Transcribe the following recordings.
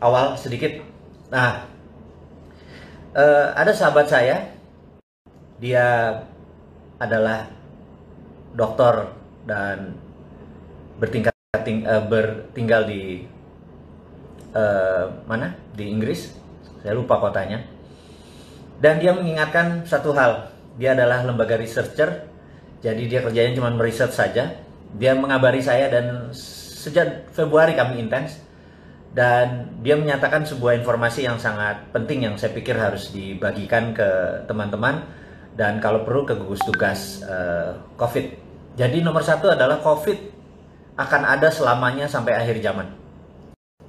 awal sedikit. Nah, ada sahabat saya, dia adalah dokter dan bertinggal di mana? Di Inggris. Saya lupa kotanya. Dan dia mengingatkan satu hal. Dia adalah lembaga researcher. Jadi dia kerjanya cuma meriset saja. Dia mengabari saya dan sejak Februari kami intens. Dan dia menyatakan sebuah informasi yang sangat penting yang saya pikir harus dibagikan ke teman-teman dan kalau perlu ke gugus tugas COVID. Jadi nomor satu adalah COVID akan ada selamanya sampai akhir zaman.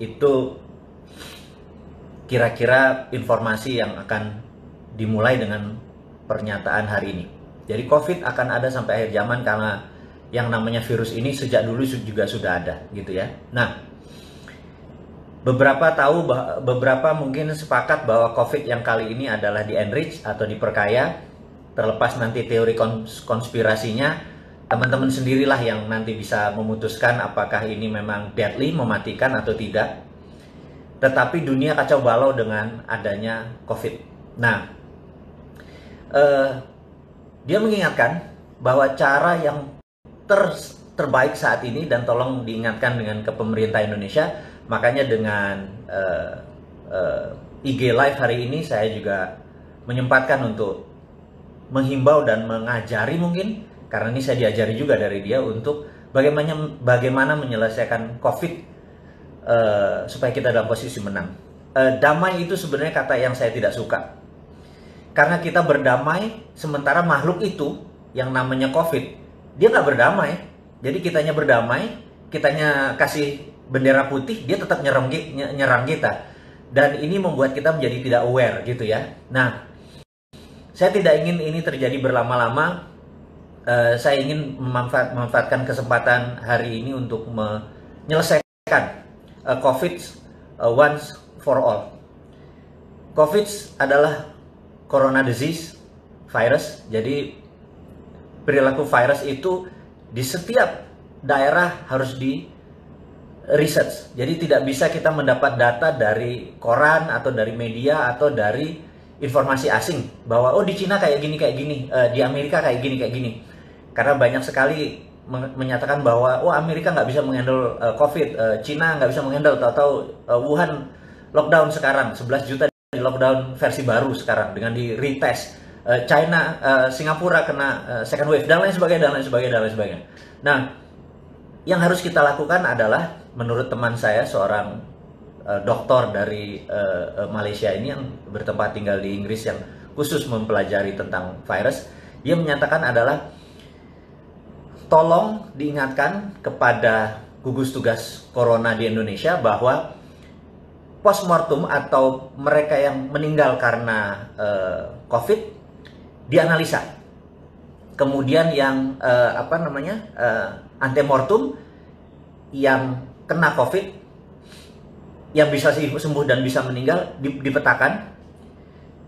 Itu kira-kira informasi yang akan dimulai dengan pernyataan hari ini. Jadi COVID akan ada sampai akhir zaman karena yang namanya virus ini sejak dulu juga sudah ada, gitu ya. Nah, beberapa mungkin sepakat bahwa COVID yang kali ini adalah di-enrich atau diperkaya. Terlepas nanti teori konspirasinya, teman-teman sendirilah yang nanti bisa memutuskan apakah ini memang deadly, mematikan atau tidak. Tetapi dunia kacau balau dengan adanya COVID. Nah, dia mengingatkan bahwa cara yang terbaik saat ini, dan tolong diingatkan dengan ke pemerintah Indonesia, makanya dengan IG Live hari ini saya juga menyempatkan untuk menghimbau dan mengajari mungkin, karena ini saya diajari juga dari dia untuk bagaimana menyelesaikan COVID supaya kita dalam posisi menang. Damai itu sebenarnya kata yang saya tidak suka. Karena kita berdamai, sementara makhluk itu yang namanya COVID, dia nggak berdamai. Jadi kitanya berdamai, kitanya kasih bendera putih, dia tetap nyerang kita. Dan ini membuat kita menjadi tidak aware gitu ya. Nah, saya tidak ingin ini terjadi berlama-lama. Saya ingin memanfaatkan kesempatan hari ini untuk menyelesaikan COVID once for all. COVID adalah corona disease, virus. Jadi perilaku virus itu di setiap daerah harus di research. Jadi tidak bisa kita mendapat data dari koran atau dari media atau dari informasi asing bahwa oh di Cina kayak gini, di Amerika kayak gini. Karena banyak sekali menyatakan bahwa oh Amerika nggak bisa mengendal COVID, Cina nggak bisa mengendal, atau Wuhan lockdown sekarang 11 juta di lockdown versi baru sekarang dengan di retest. China, Singapura kena second wave dan lain sebagainya. Nah, yang harus kita lakukan adalah menurut teman saya seorang dokter dari Malaysia ini yang bertempat tinggal di Inggris yang khusus mempelajari tentang virus, dia menyatakan adalah tolong diingatkan kepada gugus tugas corona di Indonesia bahwa postmortem atau mereka yang meninggal karena COVID dianalisa. Kemudian yang antemortem yang kena COVID yang bisa sembuh dan bisa meninggal dipetakan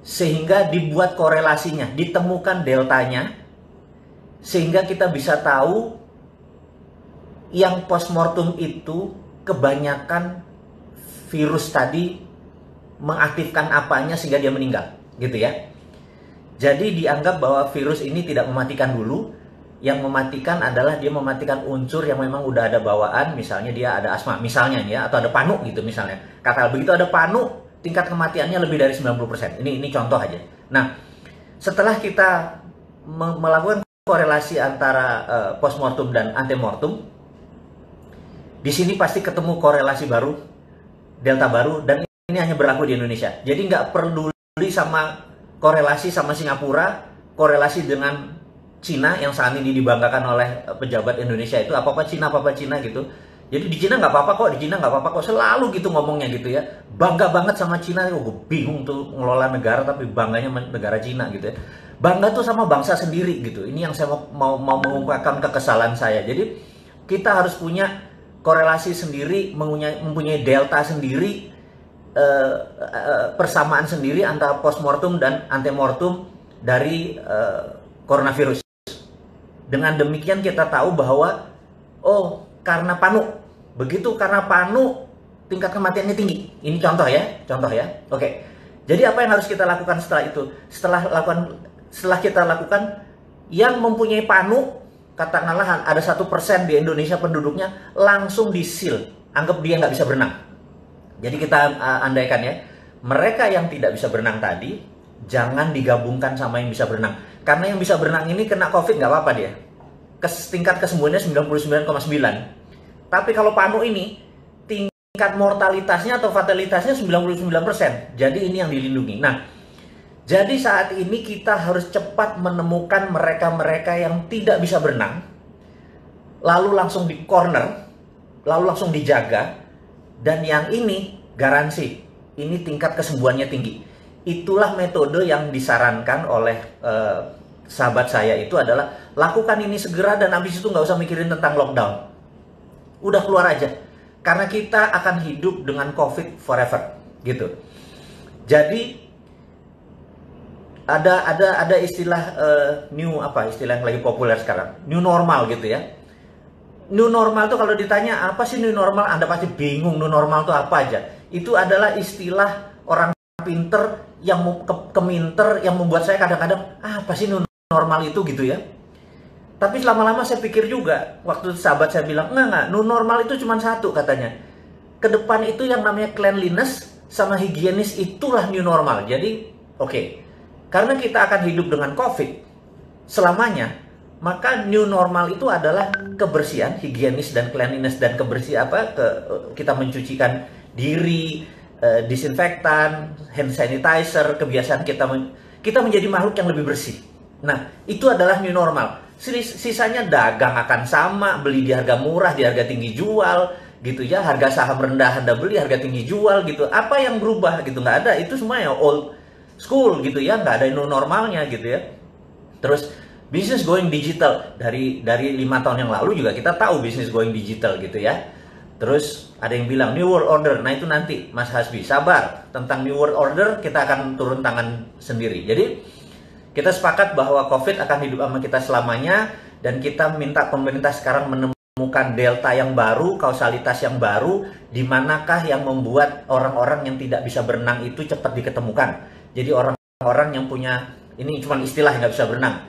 sehingga dibuat korelasinya, ditemukan deltanya sehingga kita bisa tahu yang postmortem itu kebanyakan virus tadi mengaktifkan apanya sehingga dia meninggal, gitu ya. Jadi dianggap bahwa virus ini tidak mematikan dulu. Yang mematikan adalah dia mematikan unsur yang memang udah ada bawaan, misalnya dia ada asma, misalnya ya, atau ada panu gitu misalnya. Kata begitu ada panu, tingkat kematiannya lebih dari 90%. Ini contoh aja. Nah, setelah kita melakukan korelasi antara postmortem dan antemortem, di sini pasti ketemu korelasi baru, delta baru, dan ini hanya berlaku di Indonesia. Jadi nggak peduli sama korelasi sama Singapura, korelasi dengan Cina yang saat ini dibanggakan oleh pejabat Indonesia itu apa-apa Cina gitu. Jadi di Cina nggak apa-apa kok, selalu gitu ngomongnya gitu ya. Bangga banget sama Cina, gue bingung tuh ngelola negara tapi bangganya negara Cina gitu ya. Bangga tuh sama bangsa sendiri gitu. Ini yang saya mau mengungkapkan kekesalan saya. Jadi kita harus punya korelasi sendiri, mempunyai delta sendiri, persamaan sendiri antara postmortem dan antemortem dari coronavirus. Dengan demikian kita tahu bahwa oh karena panu, begitu karena panu tingkat kematiannya tinggi. Ini contoh ya. Oke. Jadi apa yang harus kita lakukan setelah itu? Setelah kita lakukan, yang mempunyai PANU, katakanlah ada 1% di Indonesia penduduknya, langsung di-seal. Anggap dia nggak bisa berenang. Jadi kita andaikan ya, mereka yang tidak bisa berenang tadi, jangan digabungkan sama yang bisa berenang. Karena yang bisa berenang ini kena COVID nggak apa-apa dia. Tingkat kesembuhannya 99,9. Tapi kalau PANU ini, tingkat mortalitasnya atau fatalitasnya 99%. Jadi ini yang dilindungi. Nah, jadi saat ini kita harus cepat menemukan mereka-mereka yang tidak bisa berenang, lalu langsung di corner, lalu langsung dijaga, dan yang ini garansi, ini tingkat kesembuhannya tinggi. Itulah metode yang disarankan oleh sahabat saya itu adalah lakukan ini segera dan habis itu nggak usah mikirin tentang lockdown. Udah keluar aja, karena kita akan hidup dengan COVID forever, gitu. Jadi ada istilah istilah yang lagi populer sekarang, new normal gitu ya. New normal tuh kalau ditanya apa sih new normal, Anda pasti bingung new normal tuh apa aja. Itu adalah istilah orang pinter yang keminter yang membuat saya kadang-kadang apa sih new normal itu gitu ya. Tapi lama-lama saya pikir juga, waktu sahabat saya bilang enggak, new normal itu cuma satu katanya. Ke depan itu yang namanya cleanliness sama higienis, itulah new normal. Jadi oke. Karena kita akan hidup dengan COVID selamanya, maka new normal itu adalah kebersihan, higienis dan cleanliness dan kita mencucikan diri, disinfektan, hand sanitizer, kebiasaan kita menjadi makhluk yang lebih bersih. Nah, itu adalah new normal. Sisanya dagang akan sama, beli di harga murah, di harga tinggi jual, gitu ya. Harga saham rendah Anda beli, harga tinggi jual, gitu. Apa yang berubah gitu? Nggak ada. Itu semua ya old school gitu ya, nggak ada new normalnya gitu ya. Terus bisnis going digital dari 5 tahun yang lalu juga kita tahu bisnis going digital gitu ya. Terus ada yang bilang new world order, nah itu nanti Mas Hasbi sabar, tentang new world order kita akan turun tangan sendiri. Jadi kita sepakat bahwa COVID akan hidup sama kita selamanya, dan kita minta pemerintah sekarang menemukan delta yang baru, kausalitas yang baru, di manakah yang membuat orang-orang yang tidak bisa berenang itu cepat diketemukan. Jadi orang-orang yang punya, ini cuma istilah nggak bisa berenang,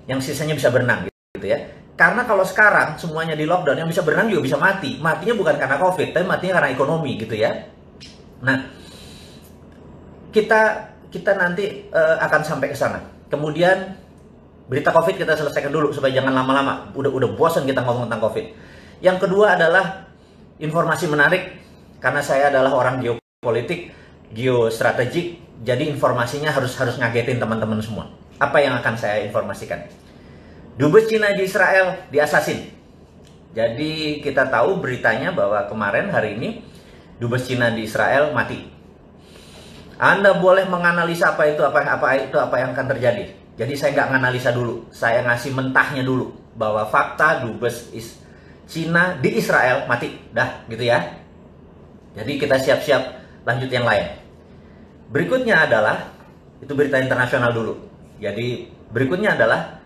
yang sisanya bisa berenang gitu ya. Karena kalau sekarang semuanya di lockdown, yang bisa berenang juga bisa mati. Matinya bukan karena COVID, tapi matinya karena ekonomi gitu ya. Nah, kita nanti akan sampai ke sana. Kemudian berita COVID kita selesaikan dulu supaya jangan lama-lama. Udah bosan kita ngomong tentang COVID. Yang kedua adalah informasi menarik, karena saya adalah orang geopolitik, geostrategik. Jadi informasinya harus ngagetin teman-teman semua. Apa yang akan saya informasikan? Dubes Cina di Israel diasasin. Jadi kita tahu beritanya bahwa kemarin hari ini Dubes Cina di Israel mati. Anda boleh menganalisa apa yang akan terjadi. Jadi saya nggak nganalisa dulu, saya ngasih mentahnya dulu bahwa fakta Dubes Cina di Israel mati. Dah gitu ya. Jadi kita siap-siap lanjut yang lain. Berikutnya adalah, itu berita internasional dulu. Jadi berikutnya adalah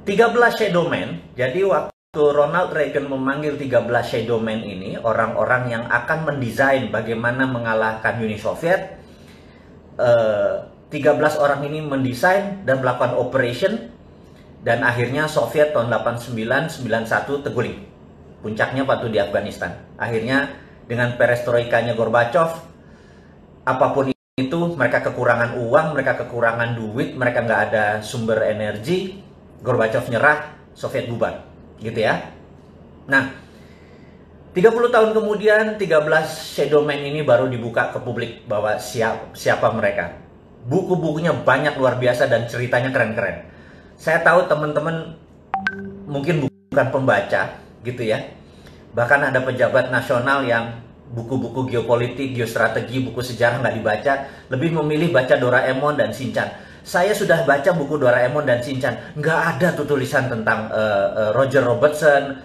13 shadow men. Jadi waktu Ronald Reagan memanggil 13 shadow men ini, orang-orang yang akan mendesain bagaimana mengalahkan Uni Soviet, 13 orang ini mendesain dan melakukan operation, dan akhirnya Soviet tahun 89-91 terguling. Puncaknya waktu di Afghanistan. Akhirnya dengan perestroikanya Gorbachev, apapun itu, mereka kekurangan uang, mereka kekurangan duit, mereka nggak ada sumber energi, Gorbachev nyerah, Soviet bubar, gitu ya. Nah, 30 tahun kemudian 13 shadow man ini baru dibuka ke publik bahwa siapa mereka. Buku-bukunya banyak luar biasa dan ceritanya keren-keren. Saya tahu teman-teman mungkin bukan pembaca gitu ya. Bahkan ada pejabat nasional yang buku-buku geopolitik, geostrategi, buku sejarah nggak dibaca, lebih memilih baca Doraemon dan Shinchan. Saya sudah baca buku Doraemon dan Shinchan, nggak ada tuh tulisan tentang Roger Robertson,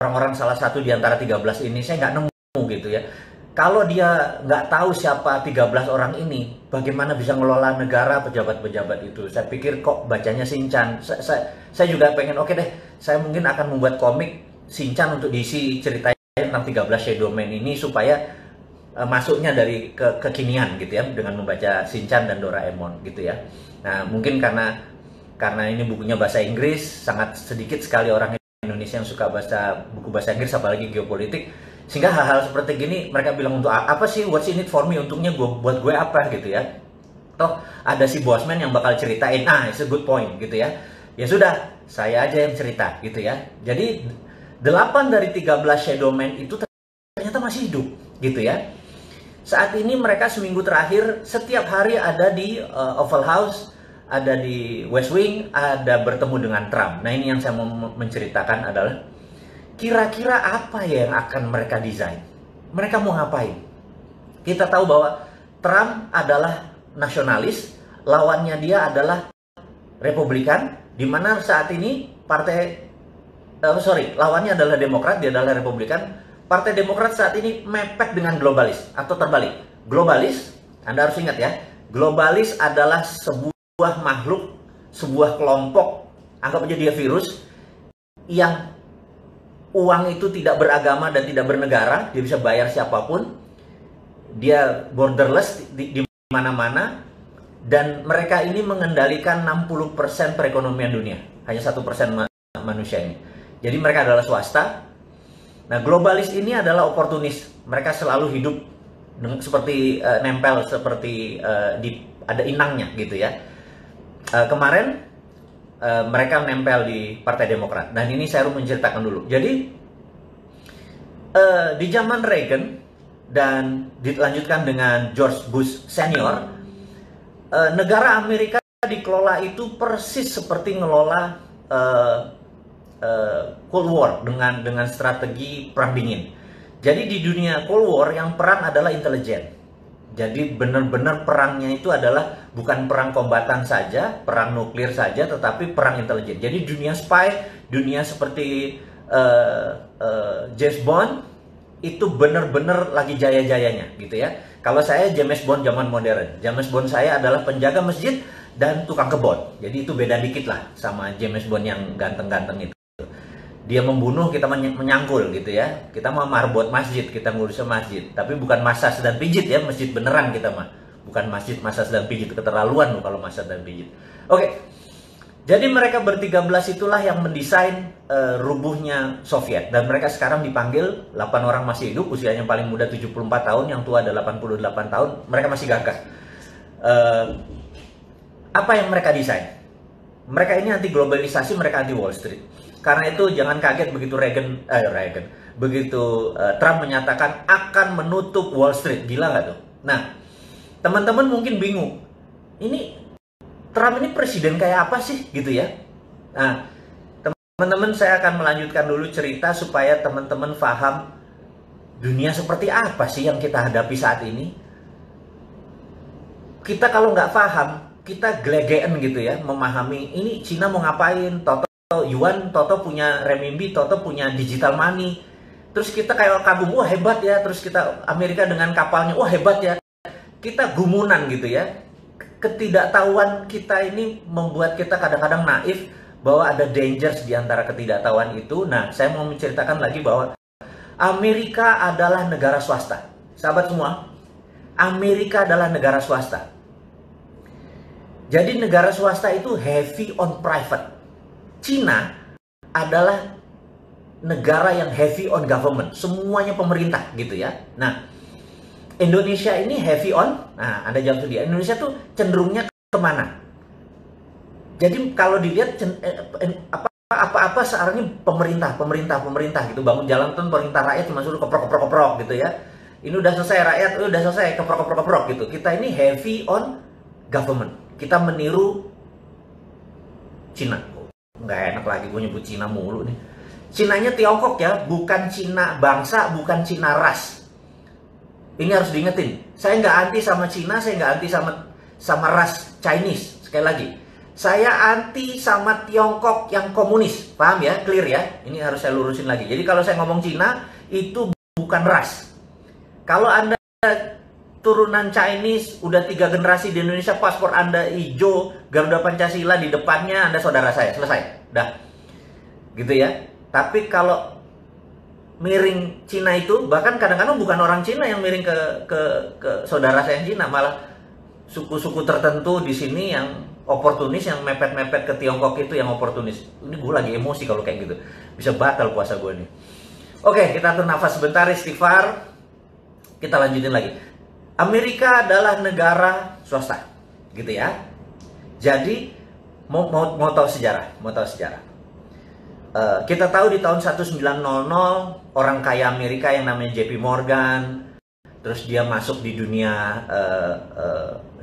orang-orang salah satu di antara 13 ini, saya nggak nemu gitu ya. Kalau dia nggak tahu siapa 13 orang ini, bagaimana bisa ngelola negara, pejabat-pejabat itu? Saya pikir kok bacanya Shinchan. Saya juga pengen, oke deh, saya mungkin akan membuat komik Shinchan untuk diisi ceritain tentang 13 Shadow Man ini supaya masuknya dari kekinian gitu ya, dengan membaca Shinchan dan Doraemon gitu ya. Nah, mungkin karena ini bukunya bahasa Inggris, sangat sedikit sekali orang Indonesia yang suka baca buku bahasa Inggris, apalagi geopolitik, sehingga hal-hal seperti gini mereka bilang, untuk apa sih, what's in it for me, untungnya buat gue apa gitu ya. Toh ada si Bosman yang bakal ceritain, it's a good point gitu ya. Ya sudah, saya aja yang cerita gitu ya. Jadi 8 dari 13 Shadow Man itu ternyata masih hidup gitu ya. Saat ini mereka seminggu terakhir setiap hari ada di Oval House, ada di West Wing, ada bertemu dengan Trump. Nah, ini yang saya mau menceritakan adalah kira-kira apa ya yang akan mereka desain. Mereka mau ngapain? Kita tahu bahwa Trump adalah nasionalis, lawannya dia adalah Republikan, di mana saat ini lawannya adalah Demokrat, dia adalah Republikan. Partai Demokrat saat ini mepet dengan globalis, atau terbalik. Globalis, Anda harus ingat ya, globalis adalah sebuah makhluk, sebuah kelompok, anggap aja dia virus, yang uang itu tidak beragama dan tidak bernegara, dia bisa bayar siapapun, dia borderless di mana-mana, dan mereka ini mengendalikan 60% perekonomian dunia, hanya 1% manusia ini. Jadi mereka adalah swasta. Nah, globalis ini adalah oportunis. Mereka selalu hidup seperti nempel, seperti ada inangnya gitu ya. Kemarin mereka nempel di Partai Demokrat. Dan ini saya harus menceritakan dulu. Jadi di zaman Reagan dan dilanjutkan dengan George Bush senior, negara Amerika dikelola itu persis seperti ngelola Cold War dengan strategi perang dingin. Jadi di dunia Cold War yang perang adalah intelijen. Jadi benar-benar perangnya itu adalah bukan perang kombatan saja, perang nuklir saja, tetapi perang intelijen. Jadi dunia spy, dunia seperti James Bond itu benar-benar lagi jaya-jayanya gitu ya. Kalau saya James Bond zaman modern, James Bond saya adalah penjaga masjid dan tukang kebon. Jadi itu beda dikit lah sama James Bond yang ganteng-ganteng itu. Dia membunuh, kita menyangkul gitu ya. Kita mau marbot masjid, kita ngurusnya masjid. Tapi bukan massage dan pijit ya, masjid beneran kita mah. Bukan masjid massage dan pijit, keterlaluan loh kalau massage dan pijit. Oke. Jadi mereka ber-13 itulah yang mendesain rubuhnya Soviet. Dan mereka sekarang dipanggil, 8 orang masih hidup, usianya paling muda 74 tahun, yang tua ada 88 tahun. Mereka masih gagah. Apa yang mereka desain? Mereka ini anti globalisasi, mereka anti Wall Street. Karena itu jangan kaget begitu Trump menyatakan akan menutup Wall Street. Gila nggak tuh? Nah, teman-teman mungkin bingung. Ini Trump ini presiden kayak apa sih gitu ya? Nah, teman-teman saya akan melanjutkan dulu cerita supaya teman-teman paham dunia seperti apa sih yang kita hadapi saat ini. Kita kalau nggak paham, kita gelegean gitu ya, memahami ini Cina mau ngapain, Yuan, Toto punya renminbi, Toto punya digital money. Terus kita kayak kagum, wah hebat ya. Terus kita Amerika dengan kapalnya, wah hebat ya. Kita gumunan gitu ya. Ketidaktahuan kita ini membuat kita kadang-kadang naif bahwa ada dangers di antara ketidaktahuan itu. Nah, saya mau menceritakan lagi bahwa Amerika adalah negara swasta. Sahabat semua, Amerika adalah negara swasta. Jadi negara swasta itu heavy on private. Cina adalah negara yang heavy on government, semuanya pemerintah gitu ya. Nah, Indonesia ini heavy on, nah Anda jawab dia, Indonesia tuh cenderungnya kemana? Jadi kalau dilihat apa-apa searahnya pemerintah gitu, bangun jalan tuh pemerintah, rakyat cuma suruh keprok gitu ya. Ini udah selesai rakyat, udah selesai keprok gitu. Kita ini heavy on government, kita meniru Cina. Nggak enak lagi gue nyebut Cina mulu nih. Cinanya Tiongkok ya, bukan Cina bangsa, bukan Cina ras. Ini harus diingetin. Saya nggak anti sama Cina, saya nggak anti sama ras Chinese. Sekali lagi, saya anti sama Tiongkok yang komunis. Paham ya? Clear ya? Ini harus saya lurusin lagi. Jadi kalau saya ngomong Cina, itu bukan ras. Kalau Anda turunan Chinese, udah 3 generasi di Indonesia, paspor Anda hijau, Garuda Pancasila di depannya, Anda saudara saya, selesai, dah, gitu ya. Tapi kalau miring Cina itu, bahkan kadang-kadang bukan orang Cina yang miring ke saudara saya yang Cina, malah suku-suku tertentu di sini yang oportunis, yang mepet-mepet ke Tiongkok itu yang oportunis. Ini gue lagi emosi kalau kayak gitu, bisa batal puasa gue nih. Oke, kita atur nafas sebentar, istighfar. Kita lanjutin lagi. Amerika adalah negara swasta, gitu ya. Jadi mau tahu sejarah, kita tahu di tahun 1900 orang kaya Amerika yang namanya JP Morgan, terus dia masuk di dunia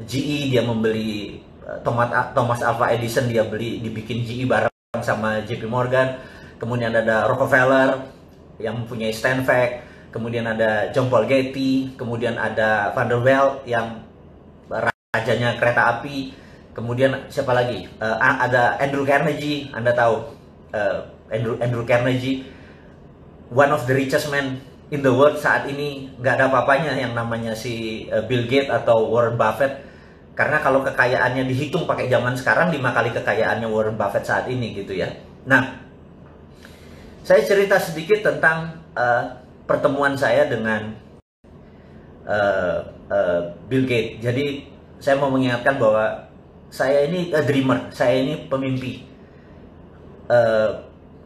GE, dia membeli Thomas Alva Edison, dia dibikin GE bareng sama JP Morgan. Kemudian ada Rockefeller yang mempunyai Stanford, kemudian ada John Paul Getty, kemudian ada Vanderbilt yang rajanya kereta api, kemudian siapa lagi? Ada Andrew Carnegie, Anda tahu Andrew Carnegie, one of the richest man in the world saat ini. Nggak ada apa-apanya yang namanya si Bill Gates atau Warren Buffett, karena kalau kekayaannya dihitung pakai zaman sekarang 5 kali kekayaannya Warren Buffett saat ini gitu ya. Nah, saya cerita sedikit tentang pertemuan saya dengan Bill Gates. Jadi saya mau mengingatkan bahwa saya ini dreamer, saya ini pemimpi.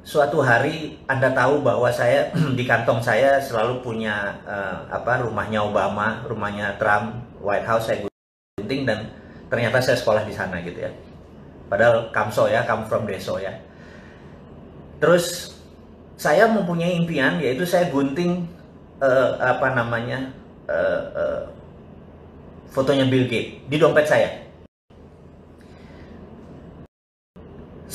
Suatu hari Anda tahu bahwa saya di kantong saya selalu punya rumahnya Obama, rumahnya Trump, White House saya gunting, dan ternyata saya sekolah di sana gitu ya. Padahal Kamso ya, come from Deso ya. Terus saya mempunyai impian, yaitu saya gunting fotonya Bill Gates di dompet saya.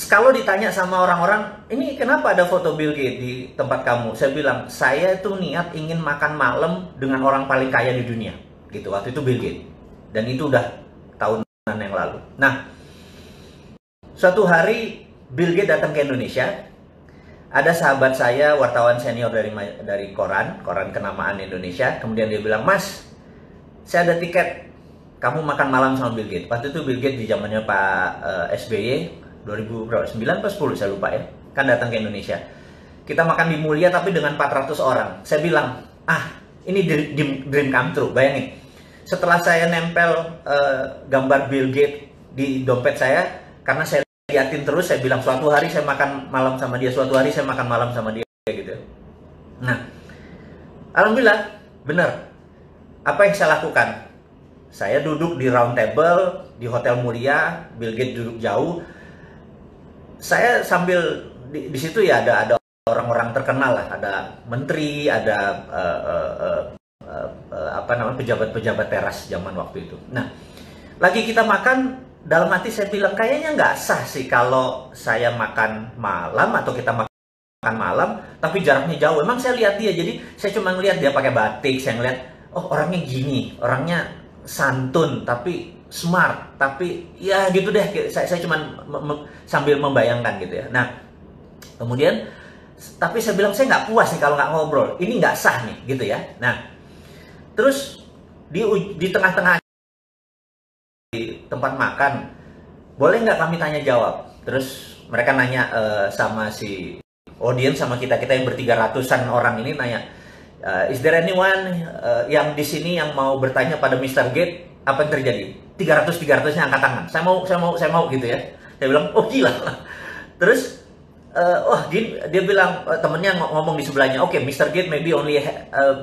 Kalau ditanya sama orang-orang, ini kenapa ada foto Bill Gates di tempat kamu? Saya bilang, saya itu niat ingin makan malam dengan orang paling kaya di dunia. Gitu, waktu itu Bill Gates. Dan itu udah tahunan yang lalu. Nah, suatu hari Bill Gates datang ke Indonesia. Ada sahabat saya, wartawan senior dari koran kenamaan Indonesia. Kemudian dia bilang, Mas, saya ada tiket, kamu makan malam sama Bill Gates. Waktu itu Bill Gates di zamannya Pak SBY, 2009 atau 10 saya lupa ya, kan datang ke Indonesia. Kita makan di Mulia tapi dengan 400 orang. Saya bilang, ini dream come true. Bayangin, setelah saya nempel gambar Bill Gates di dompet saya, karena saya liatin terus, saya bilang suatu hari saya makan malam sama dia, suatu hari saya makan malam sama dia gitu. Nah, alhamdulillah benar. Apa yang saya lakukan? Saya duduk di round table di Hotel Mulia, Bill Gates duduk jauh. Saya sambil di situ ya ada orang-orang terkenal lah, ada menteri, ada pejabat-pejabat teras zaman waktu itu. Nah, lagi kita makan, dalam hati saya bilang kayaknya nggak sah sih kalau saya makan malam atau kita makan malam tapi jaraknya jauh. Emang saya lihat dia, jadi saya cuma ngeliat dia pakai batik, saya ngeliat oh orangnya gini, orangnya santun tapi smart, tapi ya gitu deh. Saya cuma sambil membayangkan gitu ya. Nah, kemudian tapi saya bilang saya nggak puas nih kalau nggak ngobrol, ini nggak sah nih gitu ya. Nah, terus di tengah-tengah di tempat makan, boleh nggak kami tanya jawab? Terus mereka nanya sama si audiens, sama kita yang ber-300-an orang ini nanya, is there anyone yang di sini yang mau bertanya pada Mr. Gates? Apa yang terjadi? 300-nya angkat tangan. Saya mau gitu ya. Saya bilang, oh gila. Terus, dia bilang, temennya ngomong di sebelahnya, oke, Mr. Gates maybe only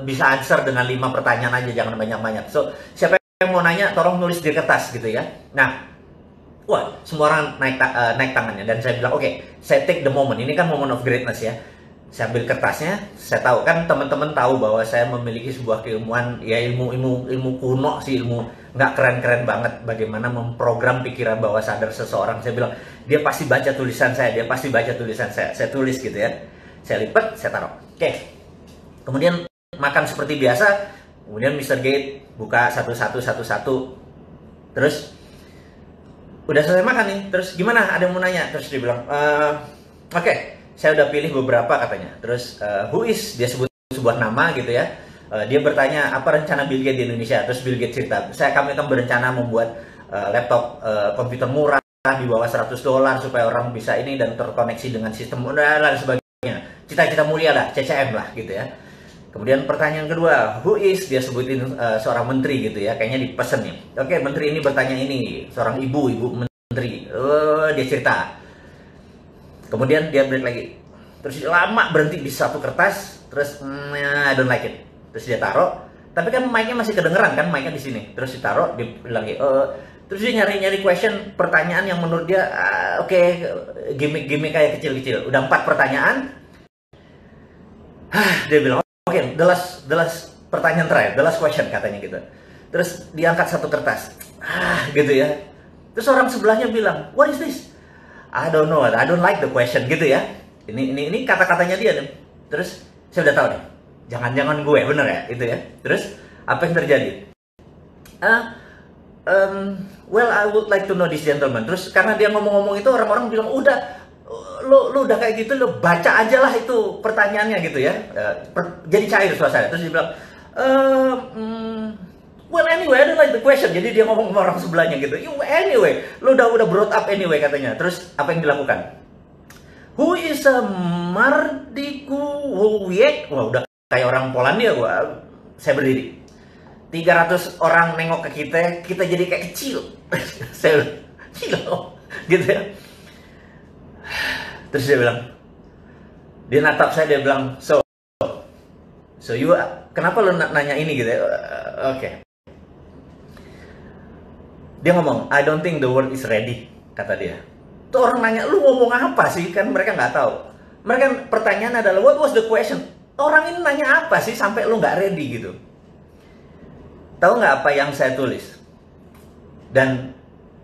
bisa answer dengan 5 pertanyaan aja, jangan banyak-banyak. So, siapa yang mau nanya, tolong nulis di kertas gitu ya. Nah, wah, semua orang naik tangannya. Dan saya bilang, oke, saya take the moment. Ini kan moment of greatness ya. Saya ambil kertasnya, saya tahu kan teman-teman tahu bahwa saya memiliki sebuah keilmuan, ya ilmu kuno sih, ilmu nggak keren-keren banget bagaimana memprogram pikiran bawah sadar seseorang. Saya bilang dia pasti baca tulisan saya, saya tulis gitu ya, saya lipat, saya taruh. Oke, kemudian makan seperti biasa, kemudian Mr. Gates buka satu-satu, terus udah selesai makan nih, terus gimana, ada yang mau nanya? Terus dia bilang, oke. Saya udah pilih beberapa katanya. Terus who is, dia sebut sebuah nama gitu ya. Dia bertanya apa rencana Bill Gates di Indonesia. Terus Bill Gates cerita, kami akan berencana membuat laptop komputer murah di bawah $100 supaya orang bisa ini dan terkoneksi dengan sistem dan sebagainya. Cita-cita mulia lah, CCM lah gitu ya. Kemudian pertanyaan kedua, who is, dia sebutin seorang menteri gitu ya, kayaknya dipesen nih. Oke, menteri ini bertanya ini, seorang ibu menteri. Dia cerita. Kemudian dia break lagi. Terus lama berhenti di satu kertas, terus I don't like it. Terus dia taruh, tapi kan mic-nya masih kedengeran kan, mic-nya di sini. Terus ditaruh, dia bilang terus dia nyari question, pertanyaan yang menurut dia oke, gimmick kayak kecil-kecil. Udah 4 pertanyaan. Dia bilang, oke, the last pertanyaan terakhir, the last question katanya gitu. Terus diangkat satu kertas, gitu ya. Terus orang sebelahnya bilang, what is this? I don't know, I don't like the question gitu ya. Ini kata-katanya dia nih. Terus saya udah tahu nih, jangan-jangan gue bener ya, itu ya. Terus apa yang terjadi? Well, I would like to know this gentleman. Terus karena dia ngomong-ngomong itu, orang-orang bilang, udah, lu udah kayak gitu, lu baca aja lah itu pertanyaannya gitu ya. Jadi cair suasana. Terus dia bilang, well anyway, I don't like the question. Jadi dia ngomong sama orang sebelahnya gitu. Anyway, lu udah brought up anyway katanya. Terus apa yang dilakukan? Who is a Mardikuwiek? Wah, udah kayak orang Polandia gua. Saya berdiri. 300 orang nengok ke kita jadi kayak kecil. Saya gila gitu ya. Terus dia bilang, dia natap saya, dia bilang, so you, kenapa lu nanya ini gitu ya? Oke. Dia ngomong, I don't think the world is ready, kata dia. Tuh orang nanya, lu ngomong apa sih? Kan mereka nggak tahu. Mereka pertanyaan adalah, what was the question? Orang ini nanya apa sih sampai lu nggak ready gitu? Tahu nggak apa yang saya tulis? Dan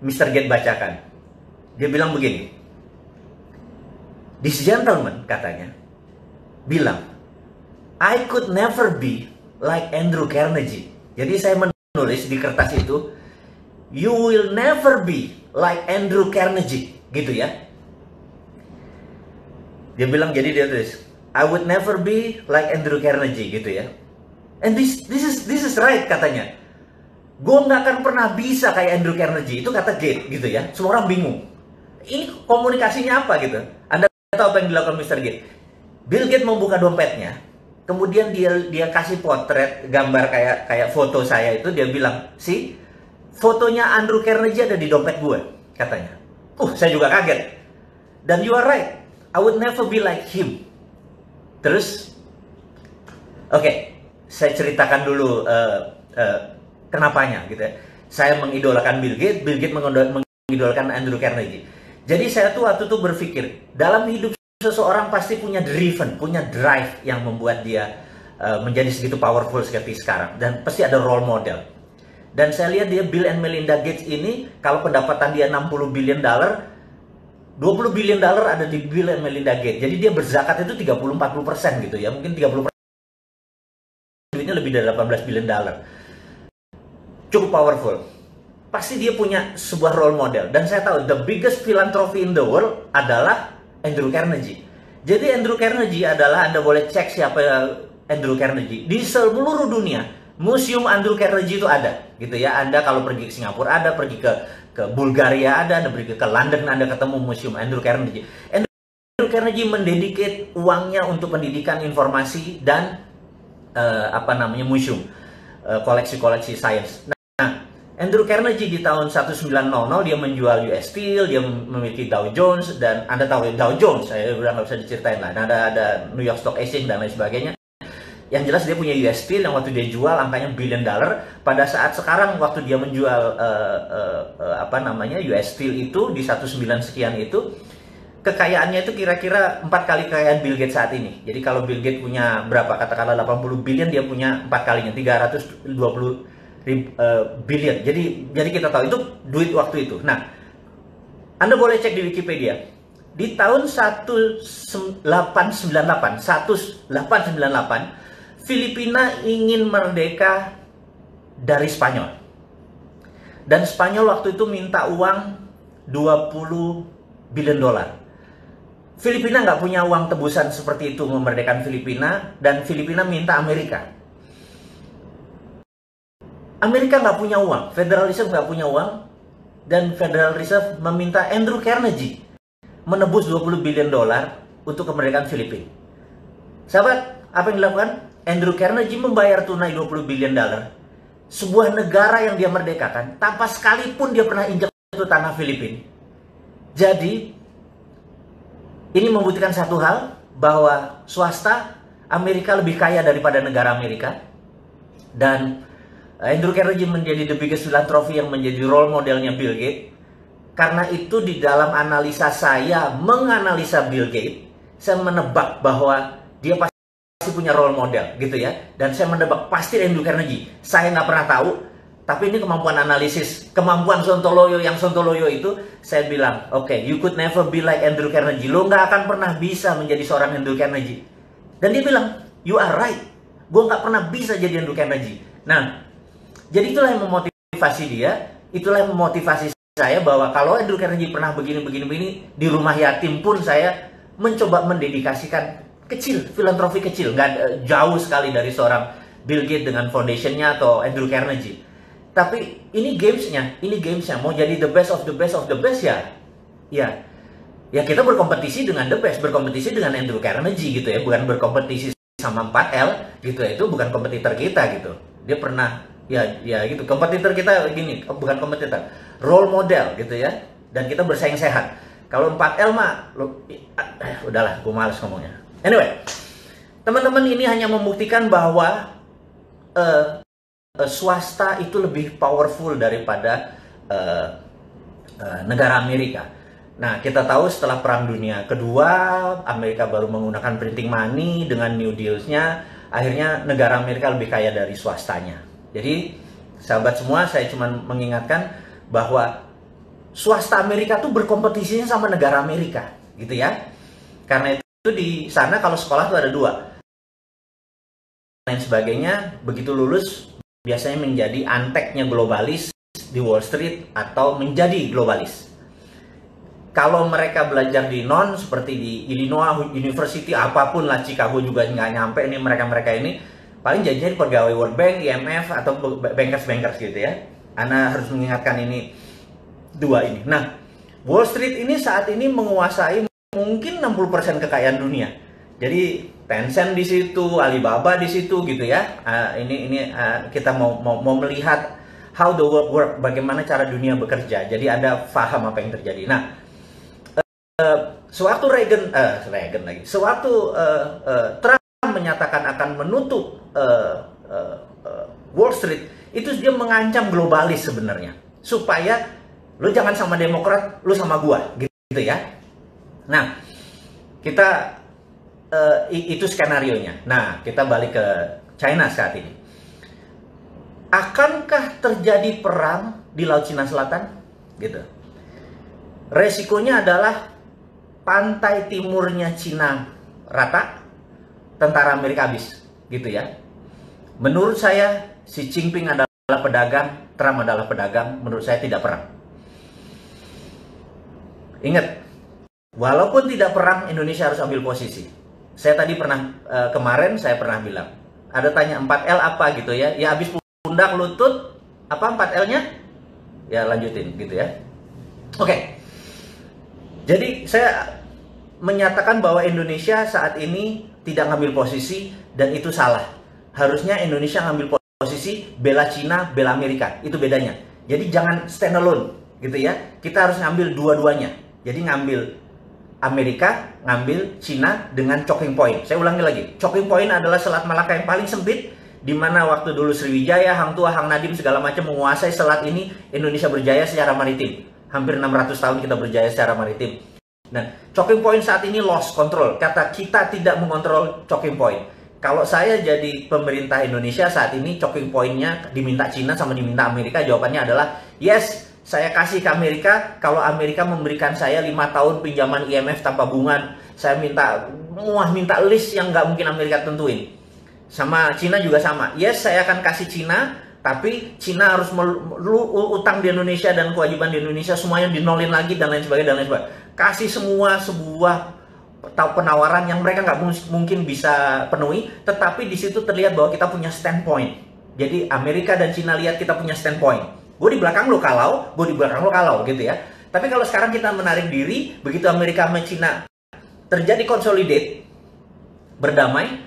Mr. Gates bacakan. Dia bilang begini. This gentleman, katanya, bilang, I could never be like Andrew Carnegie. Jadi saya menulis di kertas itu, you will never be like Andrew Carnegie. Gitu ya. Dia bilang, jadi dia tulis, I would never be like Andrew Carnegie, gitu ya. And this is right, katanya. Gue nggak akan pernah bisa kayak Andrew Carnegie. Itu kata Gates, gitu ya. Semua orang bingung. Ini komunikasinya apa gitu? Anda tahu apa yang dilakukan Mr. Gates? Bill Gates membuka dompetnya. Kemudian dia kasih potret, gambar kayak foto saya itu. Dia bilang, see, fotonya Andrew Carnegie ada di dompet gue, katanya. Saya juga kaget. Dan you are right. I would never be like him. Terus, oke. Saya ceritakan dulu kenapanya gitu ya. Saya mengidolakan Bill Gates mengidolakan Andrew Carnegie. Jadi saya tuh waktu itu berpikir, dalam hidup seseorang pasti punya punya drive yang membuat dia menjadi segitu powerful seperti sekarang. Dan pasti ada role model. Dan saya lihat dia Bill and Melinda Gates ini, kalau pendapatan dia $60 billion, $20 billion ada di Bill and Melinda Gates. Jadi dia berzakat itu 30-40% gitu ya. Mungkin 30%. Duitnya lebih dari $18 billion. Cukup powerful. Pasti dia punya sebuah role model. Dan saya tahu the biggest philanthropy in the world adalah Andrew Carnegie. Jadi Andrew Carnegie adalah, Anda boleh cek siapa Andrew Carnegie. Di seluruh dunia, museum Andrew Carnegie itu ada. Gitu ya. Anda kalau pergi ke Singapura ada, pergi ke Bulgaria ada, Anda pergi ke London Anda ketemu museum Andrew Carnegie. Andrew Carnegie mendedicate uangnya untuk pendidikan, informasi, dan museum, koleksi-koleksi sains. Nah, Andrew Carnegie di tahun 1900 dia menjual US Steel, dia memiliki Dow Jones, dan Anda tahu Dow Jones, saya udah nggak bisa diceritain lah. Nah, ada New York Stock Exchange dan lain sebagainya. Yang jelas dia punya US Steel yang waktu dia jual angkanya $1 billion. Pada saat sekarang waktu dia menjual US Steel itu di 19 sekian itu, kekayaannya itu kira-kira 4 kali kekayaan Bill Gates saat ini. Jadi kalau Bill Gates punya berapa? Katakanlah 80 billion, dia punya 4 kalinya, 320 billion. Jadi kita tahu itu duit waktu itu. Nah, Anda boleh cek di Wikipedia. Di tahun 1898, Filipina ingin merdeka dari Spanyol. Dan Spanyol waktu itu minta uang $20 billion. Filipina nggak punya uang tebusan seperti itu memerdekakan Filipina, dan Filipina minta Amerika. Amerika nggak punya uang, Federal Reserve nggak punya uang, dan Federal Reserve meminta Andrew Carnegie menebus $20 billion untuk kemerdekaan Filipina. Sahabat, apa yang dilakukan? Andrew Carnegie membayar tunai 20 billion dollar. Sebuah negara yang dia merdekakan, tanpa sekalipun dia pernah injak itu tanah Filipina. Jadi, ini membuktikan satu hal, bahwa swasta Amerika lebih kaya daripada negara Amerika. Dan Andrew Carnegie menjadi the biggest philanthropy yang menjadi role modelnya Bill Gates. Karena itu di dalam analisa saya, menganalisa Bill Gates, saya menebak bahwa dia pasti punya role model gitu ya. Dan saya menebak pasti Andrew Carnegie. Saya nggak pernah tahu, tapi ini kemampuan analisis, kemampuan Sontoloyo. Yang Sontoloyo itu saya bilang, oke, you could never be like Andrew Carnegie. Lo nggak akan pernah bisa menjadi seorang Andrew Carnegie. Dan dia bilang, you are right. Gue nggak pernah bisa jadi Andrew Carnegie. Nah, jadi itulah yang memotivasi dia. Itulah yang memotivasi saya bahwa kalau Andrew Carnegie pernah begini, di rumah yatim pun saya mencoba mendedikasikan kecil, filantropi kecil, nggak jauh sekali dari seorang Bill Gates dengan foundationnya atau Andrew Carnegie. Tapi ini gamesnya, mau jadi the best of the best of the best ya kita berkompetisi dengan the best, berkompetisi dengan Andrew Carnegie gitu ya, bukan berkompetisi sama 4L gitu ya, itu bukan kompetitor kita gitu. Dia pernah ya gitu, kompetitor kita gini, bukan kompetitor, role model gitu ya, dan kita bersaing sehat. Kalau 4L mah udahlah, gue males ngomongnya. Anyway, teman-teman, ini hanya membuktikan bahwa swasta itu lebih powerful daripada negara Amerika. Nah, kita tahu setelah Perang Dunia Kedua, Amerika baru menggunakan printing money dengan New Deals-nya, akhirnya negara Amerika lebih kaya dari swastanya. Jadi, sahabat semua, saya cuma mengingatkan bahwa swasta Amerika tuh berkompetisinya sama negara Amerika, gitu ya. Karena itu di sana kalau sekolah tuh ada 2. Dan sebagainya, begitu lulus biasanya menjadi anteknya globalis di Wall Street atau menjadi globalis. Kalau mereka belajar di seperti di Illinois University, apapun lah, Chicago juga nggak nyampe ini, mereka ini paling jadi pegawai World Bank, IMF, atau bankers gitu ya. Ana harus mengingatkan ini 2 ini. Nah, Wall Street ini saat ini menguasai mungkin 60% kekayaan dunia. Jadi Tencent di situ, Alibaba di situ gitu ya. Ini kita mau melihat how the world work, bagaimana cara dunia bekerja. Jadi ada paham apa yang terjadi. Nah, sewaktu Trump menyatakan akan menutup Wall Street, itu dia mengancam globalis sebenarnya, supaya lu jangan sama Demokrat, lu sama gua gitu ya. Nah, kita itu skenarionya. Nah, kita balik ke China saat ini. Akankah terjadi perang di Laut Cina Selatan? Gitu. Resikonya adalah pantai timurnya Cina rata, tentara Amerika habis, gitu ya. Menurut saya, Xi Jinping adalah pedagang, Trump adalah pedagang. Menurut saya tidak perang. Ingat, walaupun tidak perang, Indonesia harus ambil posisi. Saya tadi kemarin saya pernah bilang, ada tanya 4L apa gitu ya. Ya habis pundak, lutut, apa 4L-nya? Ya lanjutin gitu ya. Oke. Jadi saya menyatakan bahwa Indonesia saat ini tidak ngambil posisi, dan itu salah. Harusnya Indonesia ngambil posisi bela Cina, bela Amerika. Itu bedanya. Jadi jangan stand alone gitu ya. Kita harus ngambil dua-duanya. Jadi ngambil Amerika, ngambil Cina dengan choking point. Saya ulangi lagi. Choking point adalah Selat Malaka yang paling sempit, di mana waktu dulu Sriwijaya, Hang Tuah, Hang Nadim segala macam menguasai selat ini, Indonesia berjaya secara maritim. Hampir 600 tahun kita berjaya secara maritim. Nah, choking point saat ini lost control. Kata kita tidak mengontrol choking point. Kalau saya jadi pemerintah Indonesia saat ini, choking point-nya diminta Cina sama diminta Amerika, jawabannya adalah yes, saya kasih ke Amerika. Kalau Amerika memberikan saya 5 tahun pinjaman IMF tanpa bunga, saya minta list yang nggak mungkin Amerika tentuin. Sama Cina juga sama. Yes, saya akan kasih Cina, tapi Cina harus utang di Indonesia dan kewajiban di Indonesia semuanya dinolin lagi dan lain sebagainya. Kasih semua sebuah penawaran yang mereka nggak mungkin bisa penuhi, tetapi di situ terlihat bahwa kita punya standpoint. Jadi Amerika dan Cina lihat kita punya standpoint. Gue di belakang lo kalau, gue di belakang lo kalau gitu ya. Tapi kalau sekarang kita menarik diri, begitu Amerika sama Cina terjadi consolidate, berdamai,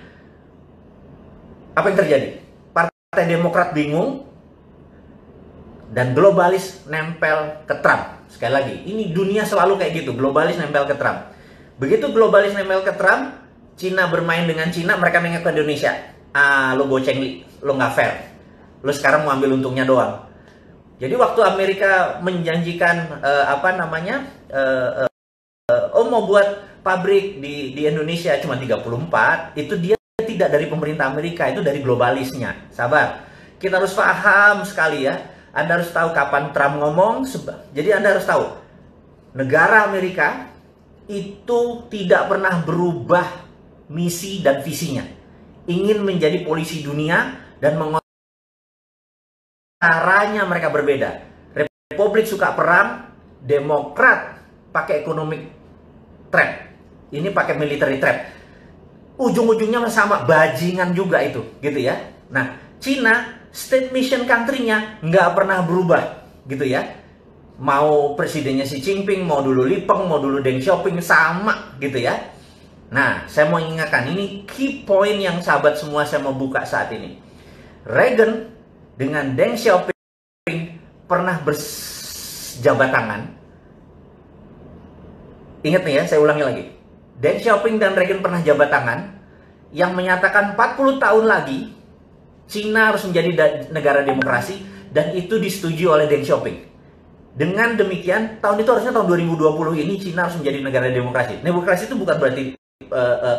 apa yang terjadi? Partai Demokrat bingung, dan globalis nempel ke Trump. Sekali lagi, ini dunia selalu kayak gitu, globalis nempel ke Trump. Begitu globalis nempel ke Trump, Cina bermain dengan Cina, mereka nengok ke Indonesia. Lo goceng, lo nggak fair. Lo sekarang mau ambil untungnya doang. Jadi waktu Amerika menjanjikan mau buat pabrik di Indonesia cuma 34, itu dia tidak dari pemerintah Amerika, itu dari globalisnya. Sabar, kita harus paham sekali ya. Anda harus tahu kapan Trump ngomong. Jadi Anda harus tahu, negara Amerika itu tidak pernah berubah misi dan visinya. Ingin menjadi polisi dunia dan caranya mereka berbeda. Republik suka perang, Demokrat pakai economic trap. Ini pakai military trap. Ujung-ujungnya sama, bajingan juga itu, gitu ya. Nah, Cina state mission country-nya nggak pernah berubah, gitu ya. Mau presidennya Xi Jinping, mau dulu Li Peng, mau dulu Deng Xiaoping, sama, gitu ya. Nah, saya mau ingatkan, ini key point yang sahabat semua saya mau buka saat ini. Reagan dengan Deng Xiaoping pernah berjabat tangan. Ingat nih ya, saya ulangi lagi. Deng Xiaoping dan Reagan pernah jabat tangan yang menyatakan 40 tahun lagi Cina harus menjadi negara demokrasi, dan itu disetujui oleh Deng Xiaoping. Dengan demikian, tahun itu harusnya tahun 2020 ini Cina harus menjadi negara demokrasi. Demokrasi itu bukan berarti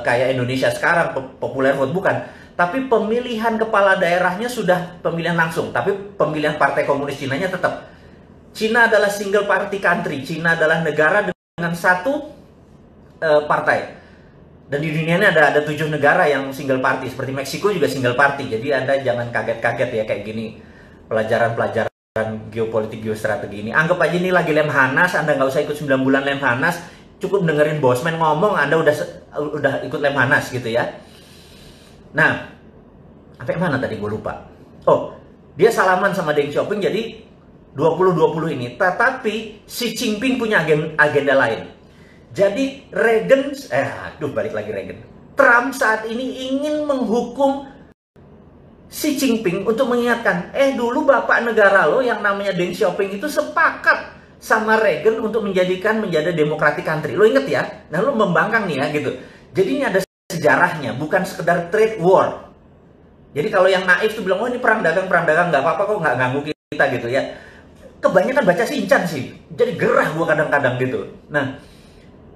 kayak Indonesia sekarang populer vote, bukan. Tapi pemilihan kepala daerahnya sudah pemilihan langsung, tapi pemilihan partai komunis Cinanya tetap. Cina adalah single party country. Cina adalah negara dengan satu partai. Dan di dunia ini ada 7 negara yang single party, seperti Meksiko juga single party. Jadi Anda jangan kaget-kaget ya kayak gini pelajaran-pelajaran geopolitik, geostrategi ini. Anggap aja ini lagi Lemhanas, Anda nggak usah ikut 9 bulan Lemhanas, cukup dengerin Bosman ngomong, Anda udah ikut Lemhanas gitu ya. Nah, sampai mana tadi gue lupa. Oh, dia salaman sama Deng Xiaoping, jadi 2020 ini. Tetapi Xi Jinping punya agenda lain. Jadi Reagan, balik lagi Reagan. Trump saat ini ingin menghukum Xi Jinping untuk mengingatkan, dulu bapak negara lo yang namanya Deng Xiaoping itu sepakat sama Reagan untuk menjadi democratic country. Lo inget ya? Nah, lo membangkang nih ya gitu. Jadi ini ada sejarahnya, bukan sekedar trade war. Jadi kalau yang naif tuh bilang, oh ini perang dagang nggak apa-apa kok, nggak ganggu kita gitu ya. Kebanyakan baca Shinchan sih, jadi gerah gua kadang-kadang gitu. Nah,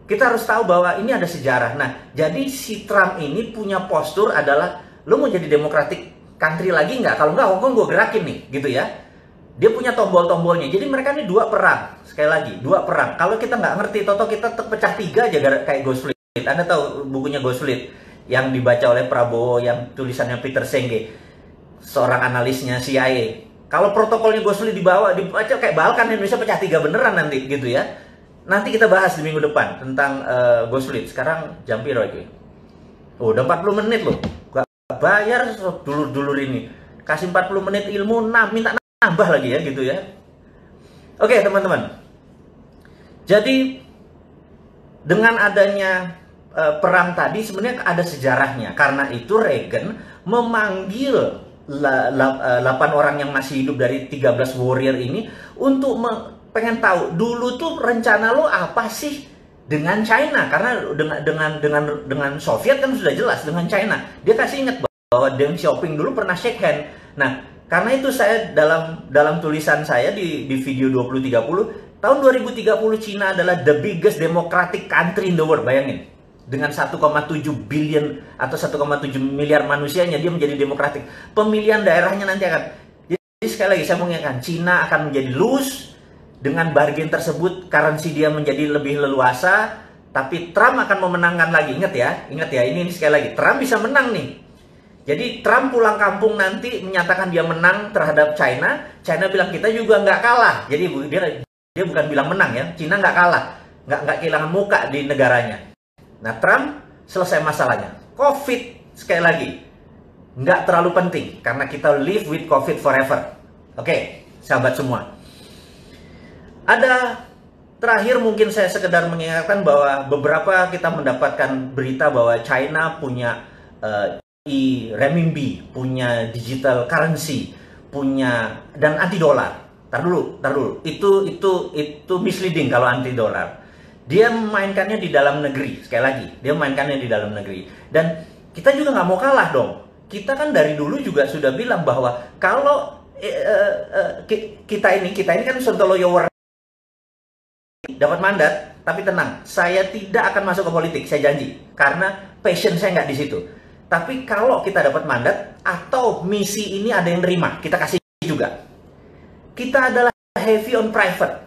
kita harus tahu bahwa ini ada sejarah. Nah, jadi si Trump ini punya postur adalah, lo mau jadi democratic country lagi nggak? Kalau nggak, Hongkong gue gerakin nih, gitu ya. Dia punya tombol-tombolnya. Jadi mereka ini 2 perang. Sekali lagi, 2 perang. Kalau kita nggak ngerti, toto kita terpecah 3 aja kayak Ghost Fleet. Anda tahu bukunya Ghost Fleet yang dibaca oleh Prabowo, yang tulisannya Peter Senge, seorang analisnya CIA. Kalau protokolnya Ghost Fleet dibaca kayak Balkan, Indonesia pecah 3 beneran nanti, gitu ya. Nanti kita bahas di minggu depan tentang Ghost Fleet. Sekarang jam piro iki? Oh, udah 40 menit loh. Gak bayar dulur-dulur ini. Kasih 40 menit ilmu, minta nambah lagi ya gitu ya. Oke, teman-teman. Jadi dengan adanya perang tadi sebenarnya ada sejarahnya. Karena itu Reagan memanggil 8 orang yang masih hidup dari 13 warrior ini untuk pengen tahu dulu tuh rencana lo apa sih dengan China, karena dengan Soviet kan sudah jelas, dengan China dia kasih ingat bahwa Deng Xiaoping dulu pernah shake hand. Nah, karena itu saya dalam tulisan saya di video 2030 tahun 2030 China adalah the biggest democratic country in the world. Bayangin, dengan 1,7 billion atau 1,7 miliar manusianya dia menjadi demokratik. Pemilihan daerahnya nanti akan, jadi sekali lagi saya mau ingatkan, China akan menjadi loose. Dengan bargain tersebut, currency dia menjadi lebih leluasa, tapi Trump akan memenangkan lagi. Ingat ya, ini sekali lagi, Trump bisa menang nih. Jadi Trump pulang kampung nanti menyatakan dia menang terhadap China. China bilang kita juga nggak kalah. Jadi dia bukan bilang menang ya, China nggak kalah, nggak kehilangan muka di negaranya. Nah, Trump selesai masalahnya. COVID sekali lagi nggak terlalu penting karena kita live with COVID forever. Oke, sahabat semua. Ada Terakhir mungkin saya sekedar mengingatkan bahwa beberapa kita mendapatkan berita bahwa China punya renminbi, punya digital currency, punya dan anti dolar. Tar dulu. Itu misleading kalau anti dolar. Dia memainkannya di dalam negeri. Sekali lagi, dia memainkannya di dalam negeri. Dan kita juga nggak mau kalah dong. Kita kan dari dulu juga sudah bilang bahwa kalau kita ini kan Sontoloyo dapat mandat, tapi tenang, saya tidak akan masuk ke politik, saya janji, karena passion saya nggak di situ. Tapi kalau kita dapat mandat atau misi ini ada yang terima, kita kasih juga. Kita adalah heavy on private,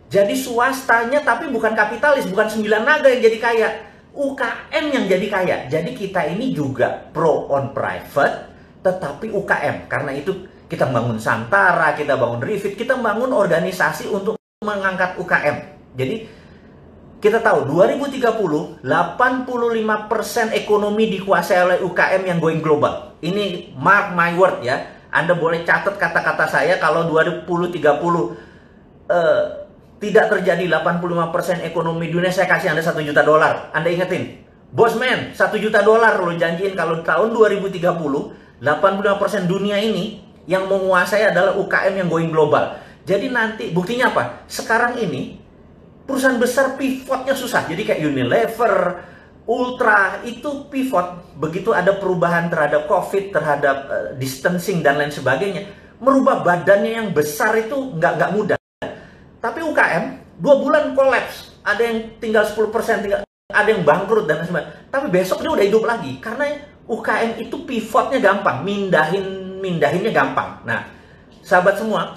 jadi swastanya tapi bukan kapitalis, bukan 9 naga yang jadi kaya, UKM yang jadi kaya. Jadi kita ini juga pro on private, tetapi UKM. Karena itu kita bangun Santara, kita bangun Rifit, kita bangun organisasi untuk mengangkat UKM. Jadi kita tahu 2030 85% ekonomi dikuasai oleh UKM yang going global. Ini mark my word ya. Anda boleh catat kata-kata saya kalau 2030 tidak terjadi 85% ekonomi dunia, saya kasih Anda $1 juta. Anda ingetin, bosman, $1 juta lo janjiin kalau tahun 2030 85% dunia ini yang menguasai adalah UKM yang going global. Jadi nanti buktinya apa? Sekarang ini perusahaan besar pivotnya susah. Jadi kayak Unilever, Ultra itu pivot begitu ada perubahan terhadap COVID, terhadap distancing dan lain sebagainya. Merubah badannya yang besar itu nggak mudah. Tapi UKM 2 bulan kolaps, ada yang tinggal 10%, ada yang bangkrut dan lain sebagainya. Tapi besok dia udah hidup lagi karena UKM itu pivotnya gampang, mindahinnya gampang. Nah, sahabat semua,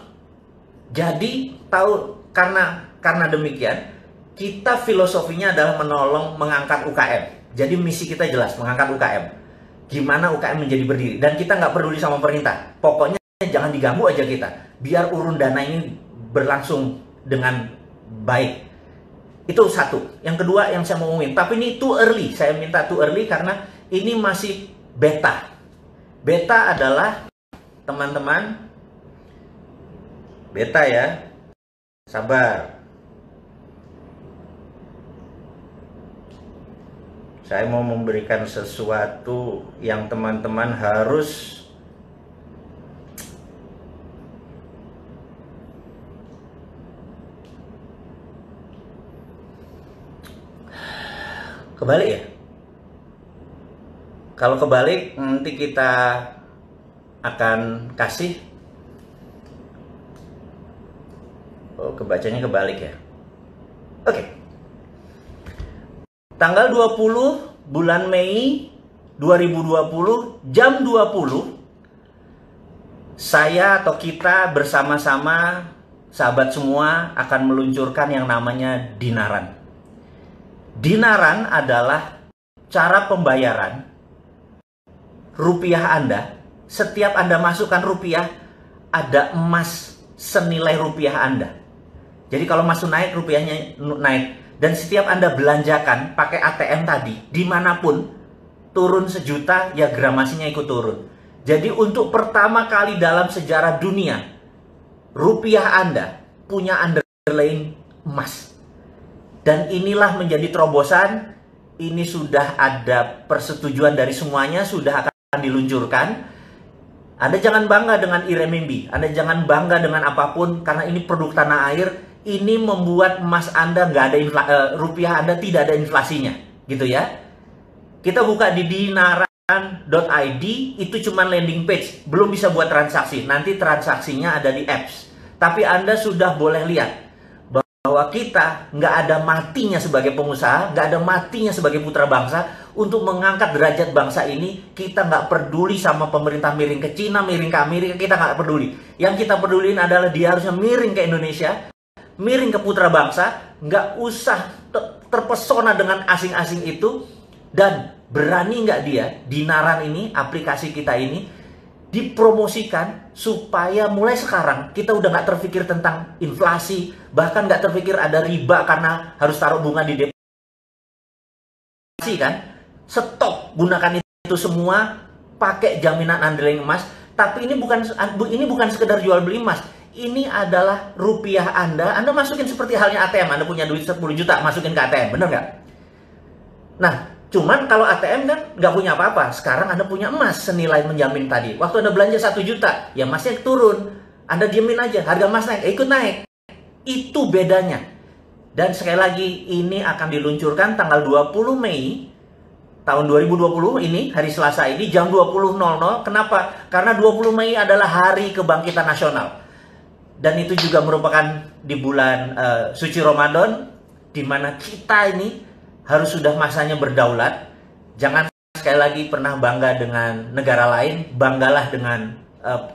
jadi tahu karena demikian, kita filosofinya adalah menolong mengangkat UKM. Jadi misi kita jelas, mengangkat UKM. Gimana UKM menjadi berdiri. Dan kita nggak peduli sama pemerintah. Pokoknya jangan diganggu aja kita. Biar urun dana ini berlangsung dengan baik. Itu satu. Yang kedua yang saya mau ngomongin. Tapi ini too early. Saya minta too early karena ini masih beta. Beta adalah, teman-teman, beta ya. Sabar. Saya mau memberikan sesuatu yang teman-teman harus kebalik ya. Kalau kebalik nanti kita akan kasih. Oh, kebacanya kebalik ya. Oke. Tanggal 20 bulan Mei 2020 jam 20 saya atau kita bersama-sama sahabat semua akan meluncurkan yang namanya Dinaran. Dinaran adalah cara pembayaran rupiah Anda. Setiap Anda masukkan rupiah, ada emas senilai rupiah Anda. Jadi kalau masuk naik, rupiahnya naik. Dan setiap Anda belanjakan pakai ATM tadi, dimanapun, turun 1 juta, ya gramasinya ikut turun. Jadi untuk pertama kali dalam sejarah dunia, rupiah Anda punya underlying emas. Dan inilah menjadi terobosan, ini sudah ada persetujuan dari semuanya, sudah akan diluncurkan. Anda jangan bangga dengan renminbi, Anda jangan bangga dengan apapun, karena ini produk tanah air. Ini membuat emas Anda nggak ada rupiah Anda tidak ada inflasinya, gitu ya. Kita buka di dinaran.id, itu cuma landing page, belum bisa buat transaksi. Nanti transaksinya ada di apps. Tapi Anda sudah boleh lihat bahwa kita nggak ada matinya sebagai pengusaha, nggak ada matinya sebagai putra bangsa untuk mengangkat derajat bangsa ini. Kita nggak peduli sama pemerintah miring ke Cina, miring ke Amerika, kita nggak peduli. Yang kita pedulin adalah dia harusnya miring ke Indonesia, miring ke putra bangsa, nggak usah terpesona dengan asing-asing itu. Dan berani nggak dia, Dinaran ini, aplikasi kita ini, dipromosikan supaya mulai sekarang kita udah nggak terpikir tentang inflasi, bahkan nggak terpikir ada riba karena harus taruh bunga di deposito kan. Stop, gunakan itu semua, pakai jaminan underlying emas. Tapi ini bukan sekedar jual beli emas. ini adalah rupiah Anda masukin seperti halnya ATM. Anda punya duit 10 juta, masukin ke ATM, bener nggak? Nah, cuman kalau ATM kan nggak punya apa-apa. Sekarang Anda punya emas senilai menjamin tadi. Waktu Anda belanja 1 juta, ya emasnya turun. Anda diemin aja, harga emas naik, ikut naik. Itu bedanya. Dan sekali lagi, ini akan diluncurkan tanggal 20 Mei tahun 2020 ini, hari Selasa ini, jam 20.00. Kenapa? Karena 20 Mei adalah hari kebangkitan nasional. Dan itu juga merupakan di bulan suci Ramadan, di mana kita ini harus sudah masanya berdaulat. Jangan sekali lagi pernah bangga dengan negara lain, banggalah dengan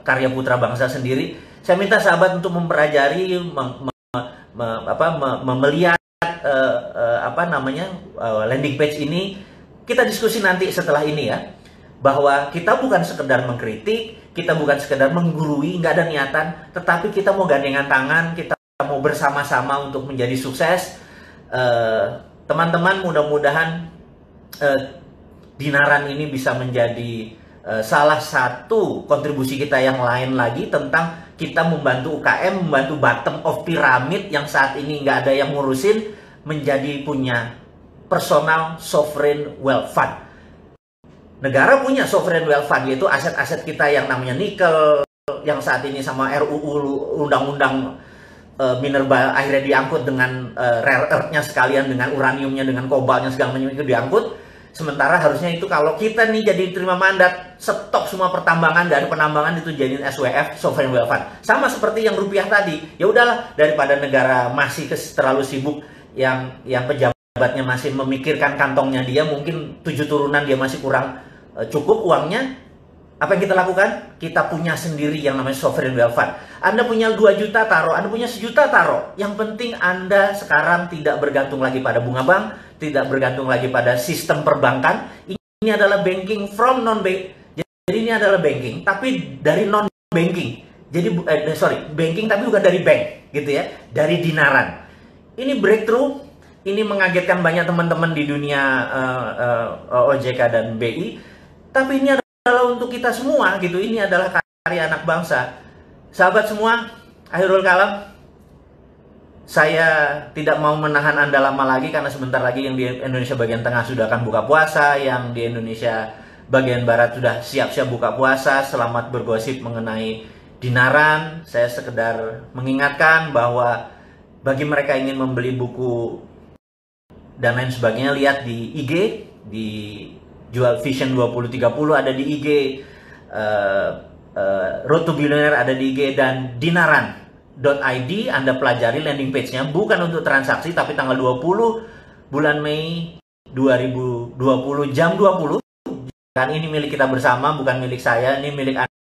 karya putra bangsa sendiri. Saya minta sahabat untuk mempelajari, melihat landing page ini. Kita diskusi nanti setelah ini ya, bahwa kita bukan sekedar mengkritik, kita bukan sekedar menggurui, nggak ada niatan, tetapi kita mau gandengan tangan, kita mau bersama-sama untuk menjadi sukses. Teman-teman, mudah-mudahan Dinaran ini bisa menjadi salah satu kontribusi kita yang lain lagi tentang kita membantu UKM, membantu bottom of pyramid yang saat ini nggak ada yang ngurusin, menjadi punya personal sovereign wealth fund. Negara punya sovereign wealth fund, yaitu aset-aset kita yang namanya nikel, yang saat ini sama RUU undang-undang minerba akhirnya diangkut dengan rare earth-nya sekalian, dengan uraniumnya, dengan kobalnya, segala macam itu diangkut. Sementara harusnya itu kalau kita nih jadi terima mandat, stop semua pertambangan, dari penambangan itu jadiin SWF, sovereign wealth fund. Sama seperti yang rupiah tadi. Ya udahlah, daripada negara masih terlalu sibuk, yang pejabatnya masih memikirkan kantongnya dia, mungkin 7 turunan dia masih kurang cukup uangnya. Apa yang kita lakukan? Kita punya sendiri yang namanya sovereign wealth fund. Anda punya 2 juta taruh, Anda punya 1 juta taruh. Yang penting Anda sekarang tidak bergantung lagi pada bunga bank, tidak bergantung lagi pada sistem perbankan. Ini adalah banking from non-bank. Jadi ini adalah banking tapi dari non-banking. Jadi banking tapi bukan dari bank, gitu ya. Dari Dinaran. Ini breakthrough, ini mengagetkan banyak teman-teman di dunia OJK dan BI. Tapi ini adalah untuk kita semua, gitu. Ini adalah karya anak bangsa. Sahabat semua, akhirul kalam, saya tidak mau menahan Anda lama lagi karena sebentar lagi yang di Indonesia bagian tengah sudah akan buka puasa, yang di Indonesia bagian barat sudah siap-siap buka puasa. Selamat bergosip mengenai Dinaran. Saya sekedar mengingatkan bahwa bagi mereka yang ingin membeli buku dan lain sebagainya, lihat di IG, di Jual Vision 2030 ada di IG, Road to Billionaire ada di IG, dan Dinaran.id. Anda pelajari landing page-nya, bukan untuk transaksi, tapi tanggal 20 bulan Mei 2020 jam 20. Dan ini milik kita bersama, bukan milik saya, ini milik Anda.